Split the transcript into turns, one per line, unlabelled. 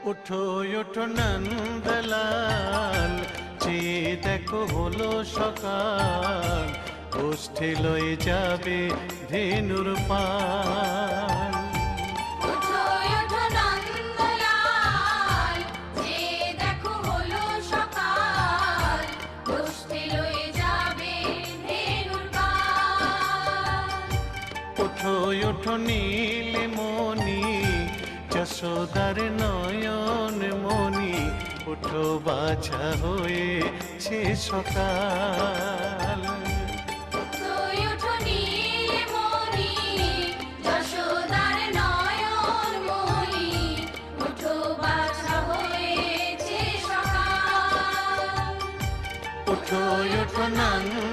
ওঠো ওঠো নন্দলাল, চেয়ে দেখো হলো সকাল, গোষ্ঠী লয়ে যাবে ধেনুর পাল।
ওঠো ওঠো নন্দলাল, চেয়ে দেখো হলো সকাল, গোষ্ঠী লয়ে যাবে ধেনুর পাল।
ওঠো ওঠো নীলমণি, যশোদার নয়ন মণি, ওঠো বাছা হয়েছে সকাল।
ওঠো ওঠো নীলমণি, যশোদার নয়ন মণি, ওঠো বাছা হয়েছে সকাল।
ওঠো ওঠো নন্দলাল,